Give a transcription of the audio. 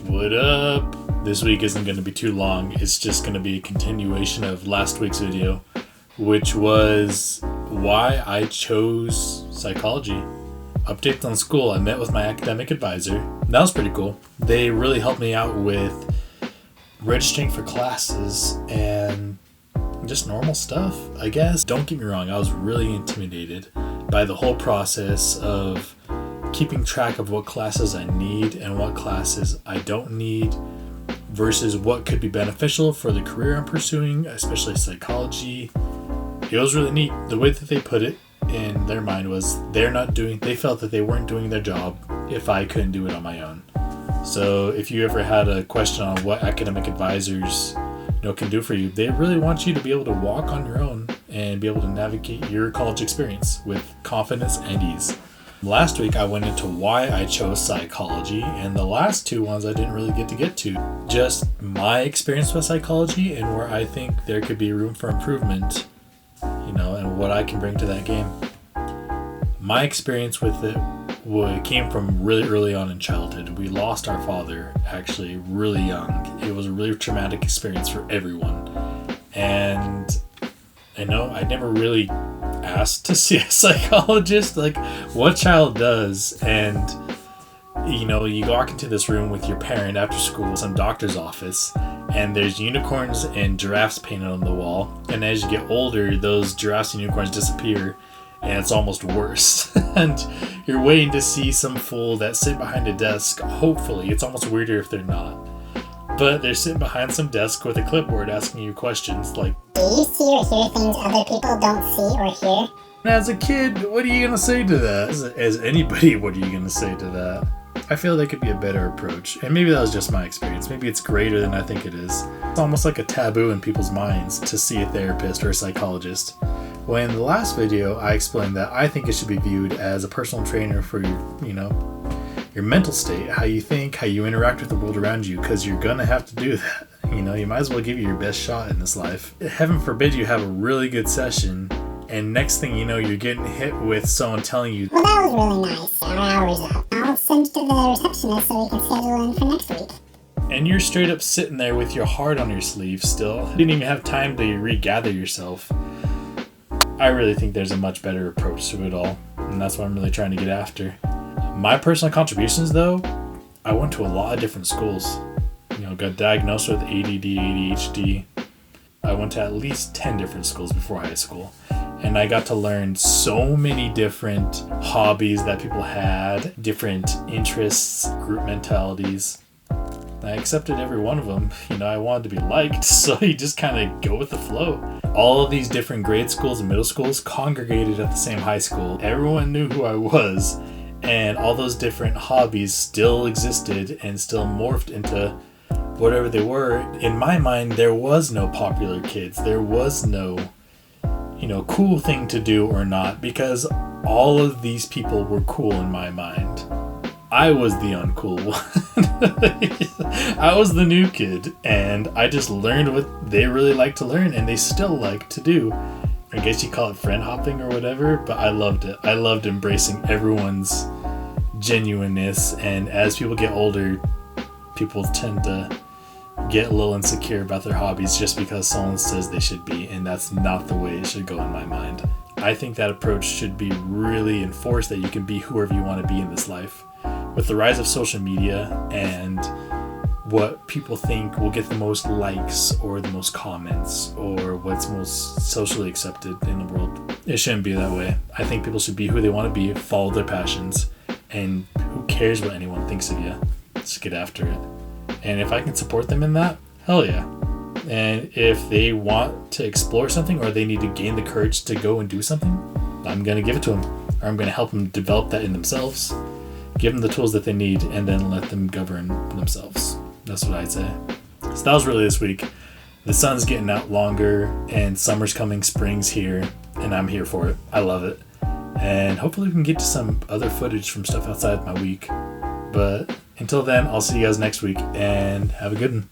What up? This week isn't going to be too long. It's just going to be a continuation of last week's video, which was why I chose psychology. Updates on school. I met with my academic advisor. That was pretty cool. They really helped me out with registering for classes and just normal stuff, I guess. Don't get me wrong, I was really intimidated by the whole process of keeping track of what classes I need and what classes I don't need versus what could be beneficial for the career I'm pursuing, especially psychology. It was really neat. The way that they put it in their mind was they felt that they weren't doing their job if I couldn't do it on my own. So if you ever had a question on what academic advisors can do for you, they really want you to be able to walk on your own and be able to navigate your college experience with confidence and ease. Last week I went into why I chose psychology, and the last two ones I didn't really get to. Just my experience with psychology and where I think there could be room for improvement, and what I can bring to that game. My experience with it came from really early on in childhood. We lost our father actually really young. It was a really traumatic experience for everyone. And I never really asked to see a psychologist, like what child does. And you walk into this room with your parent after school, some doctor's office, and there's unicorns and giraffes painted on the wall. And as you get older, those giraffes and unicorns disappear, and it's almost worse. And you're waiting to see some fool that sit behind a desk. Hopefully, it's almost weirder if they're not. But they're sitting behind some desk with a clipboard asking you questions like, do you see or hear things other people don't see or hear? As a kid, what are you going to say to that? As anybody, what are you going to say to that? I feel that could be a better approach. And maybe that was just my experience. Maybe it's greater than I think it is. It's almost like a taboo in people's minds to see a therapist or a psychologist. When in the last video, I explained that I think it should be viewed as a personal trainer for your mental state, how you think, how you interact with the world around you, because you're going to have to do that. You might as well give it your best shot in this life. Heaven forbid you have a really good session, and next thing you know, you're getting hit with someone telling you, well, that was really nice. Our hour's up. I'll send it to the receptionist so we can schedule in for next week. And you're straight up sitting there with your heart on your sleeve still. You didn't even have time to regather yourself. I really think there's a much better approach to it all, and that's what I'm really trying to get after. My personal contributions, though, I went to a lot of different schools. Got diagnosed with ADD, ADHD. I went to at least 10 different schools before high school, and I got to learn so many different hobbies that people had, different interests, group mentalities. I accepted every one of them. I wanted to be liked, so you just kind of go with the flow. All of these different grade schools and middle schools congregated at the same high school. Everyone knew who I was, and all those different hobbies still existed and still morphed into whatever they were. In my mind, there was no popular kids. There was no, cool thing to do or not, because all of these people were cool in my mind. I was the uncool one. I was the new kid, and I just learned what they really like to learn, and they still like to do. I guess you call it friend hopping or whatever, but I loved it. I loved embracing everyone's genuineness, and as people get older, people tend to get a little insecure about their hobbies just because someone says they should be, and that's not the way it should go in my mind. I think that approach should be really enforced, that you can be whoever you want to be in this life. With the rise of social media and what people think will get the most likes or the most comments or what's most socially accepted in the world, it shouldn't be that way. I think people should be who they want to be, follow their passions, and who cares what anyone thinks of you? Just get after it. And if I can support them in that, hell yeah. And if they want to explore something or they need to gain the courage to go and do something, I'm going to give it to them. Or I'm going to help them develop that in themselves, give them the tools that they need, and then let them govern themselves. That's what I'd say. So that was really this week. The sun's getting out longer, and summer's coming, spring's here, and I'm here for it. I love it. And hopefully we can get to some other footage from stuff outside my week. But until then, I'll see you guys next week, and have a good one.